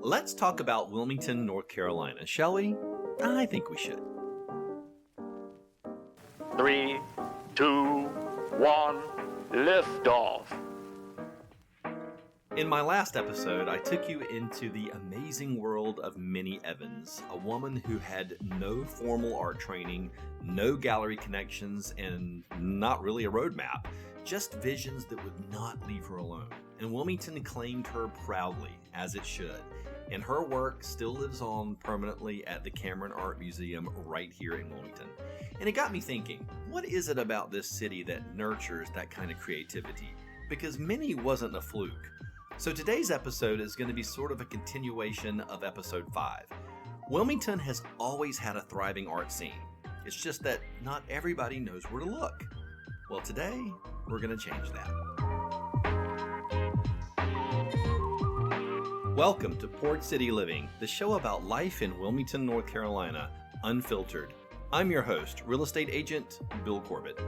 Let's talk about Wilmington, North Carolina, shall we? I think we should. 3, 2, 1, lift off. In my last episode, I took you into the amazing world of Minnie Evans, a woman who had no formal art training, no gallery connections, and not really a roadmap, just visions that would not leave her alone. And Wilmington claimed her proudly, as it should. And her work still lives on permanently at the Cameron Art Museum right here in Wilmington. And it got me thinking, what is it about this city that nurtures that kind of creativity? Because Minnie wasn't a fluke. So today's episode is going to be sort of a continuation of episode 5. Wilmington has always had a thriving art scene. It's just that not everybody knows where to look. Well, today, we're going to change that. Welcome to Port City Living, the show about life in Wilmington, North Carolina, unfiltered. I'm your host, real estate agent Bill Corbett.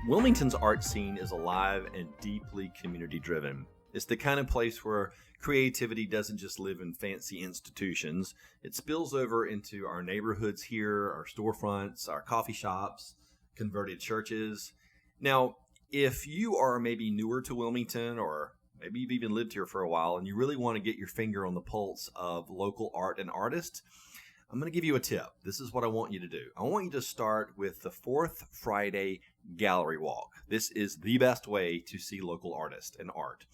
Wilmington's art scene is alive and deeply community-driven. It's the kind of place where creativity doesn't just live in fancy institutions. It spills over into our neighborhoods here, our storefronts, our coffee shops, converted churches. Now, if you are maybe newer to Wilmington, or maybe you've even lived here for a while and you really want to get your finger on the pulse of local art and artists, I'm going to give you a tip. This is what I want you to do. I want you to start with the Fourth Friday Gallery Walk. This is the best way to see local artists and art.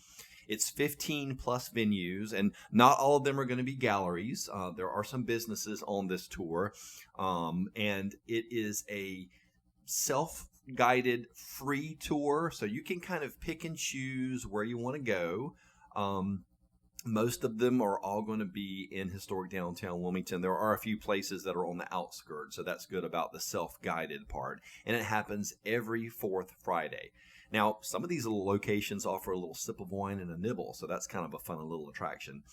It's 15 plus venues, and not all of them are going to be galleries. There are some businesses on this tour, and it is a self-guided free tour, so you can kind of pick and choose where you want to go. Most of them are all going to be in historic downtown Wilmington. There are a few places that are on the outskirts, so that's good about the self-guided part. And it happens every fourth Friday. Now, some of these little locations offer a little sip of wine and a nibble, so that's kind of a fun little attraction.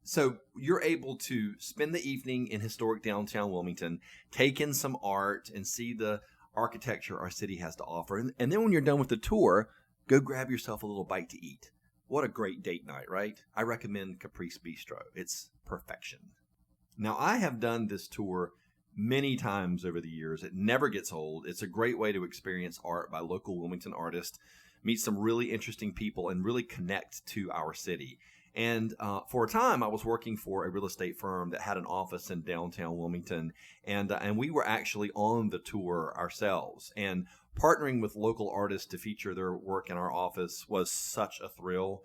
So you're able to spend the evening in historic downtown Wilmington, take in some art, and see the architecture our city has to offer. And then when you're done with the tour, go grab yourself a little bite to eat. What a great date night, right? I recommend Caprice Bistro. It's perfection. Now, I have done this tour many times over the years. It never gets old. It's a great way to experience art by local Wilmington artists, meet some really interesting people, and really connect to our city. And for a time, I was working for a real estate firm that had an office in downtown Wilmington, and we were actually on the tour ourselves. And partnering with local artists to feature their work in our office was such a thrill.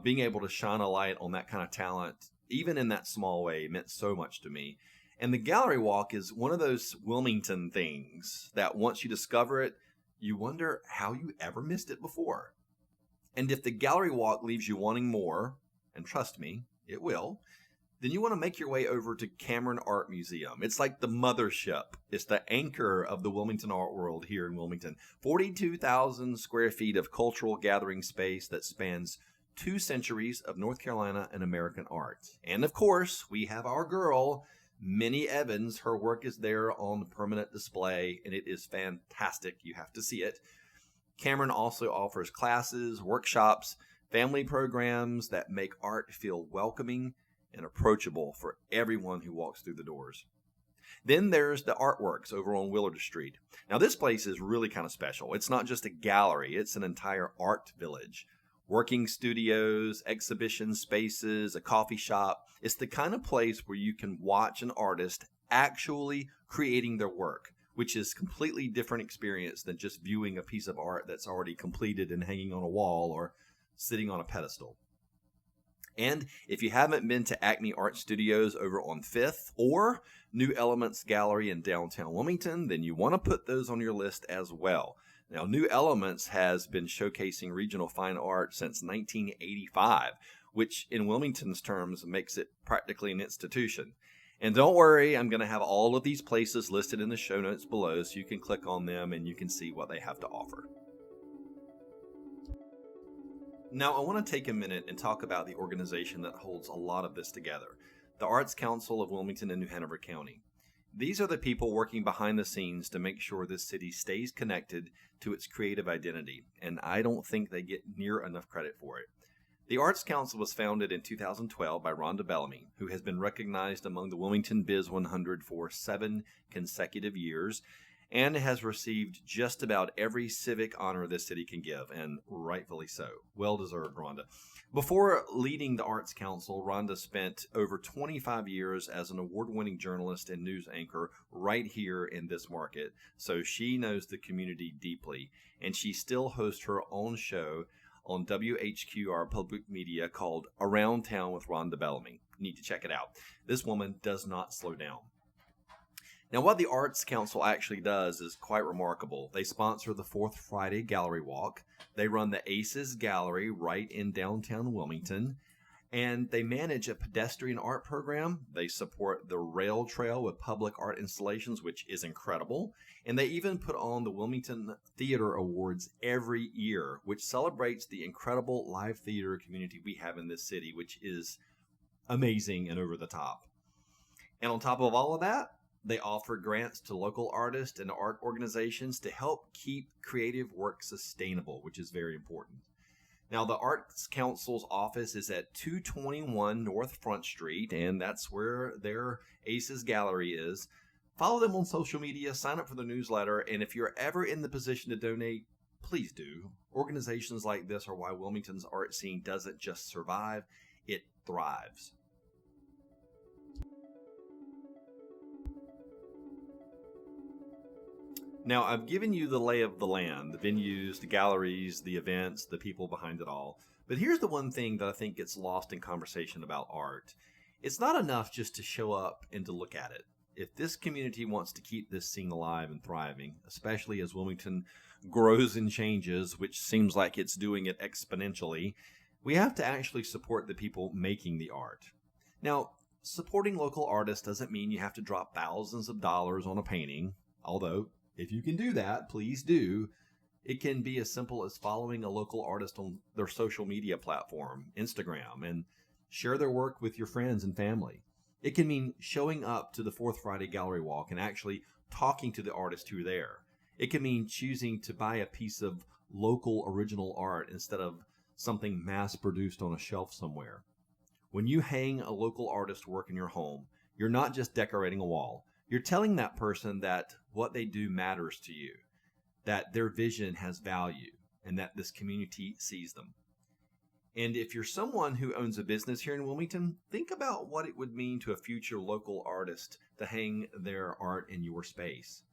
Being able to shine a light on that kind of talent, even in that small way, meant so much to me. And the gallery walk is one of those Wilmington things that once you discover it, you wonder how you ever missed it before. And if the gallery walk leaves you wanting more, and trust me, it will, then you want to make your way over to Cameron Art Museum. It's like the mothership. It's the anchor of the Wilmington art world here in Wilmington. 42,000 square feet of cultural gathering space that spans 2 centuries of North Carolina and American art. And of course, we have our girl, Minnie Evans. Her work is there on permanent display, and it is fantastic. You have to see it. Cameron also offers classes, workshops, family programs that make art feel welcoming and approachable for everyone who walks through the doors. Then there's the Artworks over on Willard Street. Now this place is really kind of special. It's not just a gallery, it's an entire art village. Working studios, exhibition spaces, a coffee shop. It's the kind of place where you can watch an artist actually creating their work, which is a completely different experience than just viewing a piece of art that's already completed and hanging on a wall or sitting on a pedestal. And if you haven't been to Acme Art Studios over on 5th or New Elements Gallery in downtown Wilmington, then you want to put those on your list as well. Now, New Elements has been showcasing regional fine art since 1985, which in Wilmington's terms makes it practically an institution. And don't worry, I'm going to have all of these places listed in the show notes below so you can click on them and you can see what they have to offer. Now, I want to take a minute and talk about the organization that holds a lot of this together, the Arts Council of Wilmington and New Hanover County. These are the people working behind the scenes to make sure this city stays connected to its creative identity, and I don't think they get near enough credit for it. The Arts Council was founded in 2012 by Rhonda Bellamy, who has been recognized among the Wilmington Biz 100 for 7 consecutive years and has received just about every civic honor this city can give, and rightfully so. Well deserved, Rhonda. Before leading the Arts Council, Rhonda spent over 25 years as an award-winning journalist and news anchor right here in this market, so she knows the community deeply, and she still hosts her own show on WHQR Public Media called Around Town with Rhonda Bellamy. You need to check it out. This woman does not slow down. Now, what the Arts Council actually does is quite remarkable. They sponsor the Fourth Friday Gallery Walk. They run the Aces Gallery right in downtown Wilmington. And they manage a pedestrian art program. They support the rail trail with public art installations, which is incredible. And they even put on the Wilmington Theater Awards every year, which celebrates the incredible live theater community we have in this city, which is amazing and over the top. And on top of all of that, they offer grants to local artists and art organizations to help keep creative work sustainable, which is very important. Now, the Arts Council's office is at 221 North Front Street, and that's where their Aces Gallery is. Follow them on social media, sign up for the newsletter, and if you're ever in the position to donate, please do. Organizations like this are why Wilmington's art scene doesn't just survive, it thrives. Now, I've given you the lay of the land, the venues, the galleries, the events, the people behind it all. But here's the one thing that I think gets lost in conversation about art. It's not enough just to show up and to look at it. If this community wants to keep this scene alive and thriving, especially as Wilmington grows and changes, which seems like it's doing it exponentially, we have to actually support the people making the art. Now, supporting local artists doesn't mean you have to drop thousands of dollars on a painting, although if you can do that, please do. It can be as simple as following a local artist on their social media platform, Instagram, and share their work with your friends and family. It can mean showing up to the Fourth Friday Gallery Walk and actually talking to the artists who are there. It can mean choosing to buy a piece of local original art instead of something mass-produced on a shelf somewhere. When you hang a local artist work in your home, you're not just decorating a wall. You're telling that person that what they do matters to you, that their vision has value, and that this community sees them. And if you're someone who owns a business here in Wilmington, think about what it would mean to a future local artist to hang their art in your space.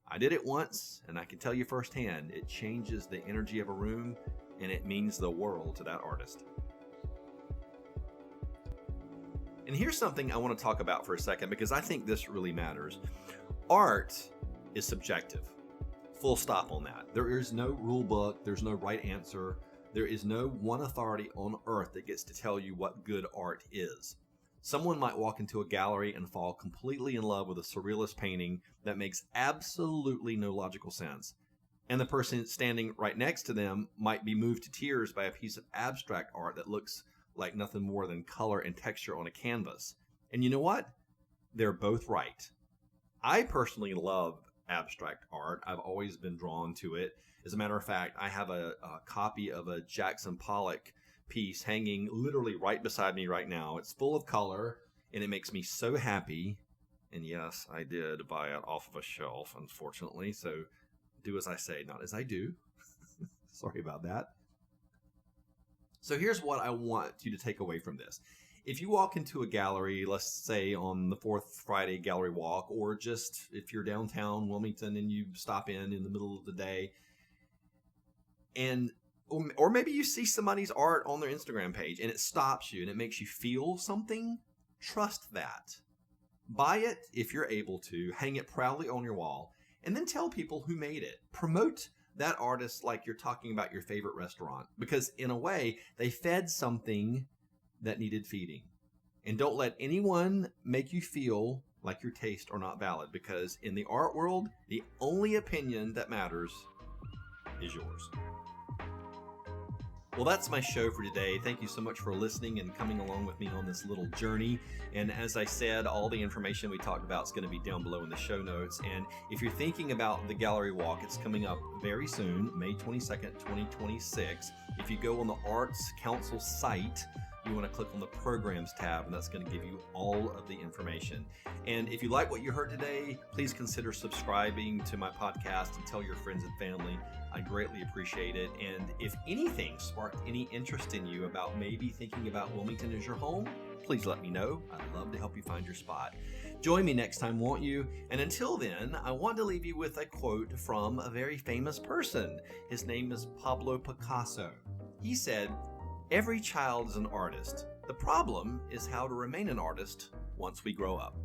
I did it once, and I can tell you firsthand, it changes the energy of a room, and it means the world to that artist. And here's something I want to talk about for a second, because I think this really matters. Art is subjective. Full stop on that. There is no rule book. There's no right answer. There is no one authority on earth that gets to tell you what good art is. Someone might walk into a gallery and fall completely in love with a surrealist painting that makes absolutely no logical sense. And the person standing right next to them might be moved to tears by a piece of abstract art that looks like nothing more than color and texture on a canvas. And you know what? They're both right. I personally love abstract art. I've always been drawn to it. As a matter of fact, I have a copy of a Jackson Pollock piece hanging literally right beside me right now. It's full of color, and it makes me so happy. And yes, I did buy it off of a shelf, unfortunately. So do as I say, not as I do. Sorry about that. So here's what I want you to take away from this. If you walk into a gallery, let's say on the Fourth Friday Gallery Walk, or just if you're downtown Wilmington and you stop in the middle of the day, and or maybe you see somebody's art on their Instagram page and it stops you and it makes you feel something, trust that. Buy it if you're able to, hang it proudly on your wall, and then tell people who made it. Promote that artist like you're talking about your favorite restaurant, because in a way they fed something that needed feeding. And don't let anyone make you feel like your tastes are not valid, because in the art world, the only opinion that matters is yours. Well, that's my show for today. Thank you so much for listening and coming along with me on this little journey. And as I said, all the information we talked about is going to be down below in the show notes. And if you're thinking about the gallery walk, it's coming up very soon, May 22nd, 2026. If you go on the Arts Council site, you want to click on the Programs tab, and that's going to give you all of the information. And if you like what you heard today, please consider subscribing to my podcast and tell your friends and family. I greatly appreciate it. And if anything sparked any interest in you about maybe thinking about Wilmington as your home, please let me know. I'd love to help you find your spot. Join me next time, won't you? And until then, I want to leave you with a quote from a very famous person. His name is Pablo Picasso. He said, "Every child is an artist. The problem is how to remain an artist once we grow up."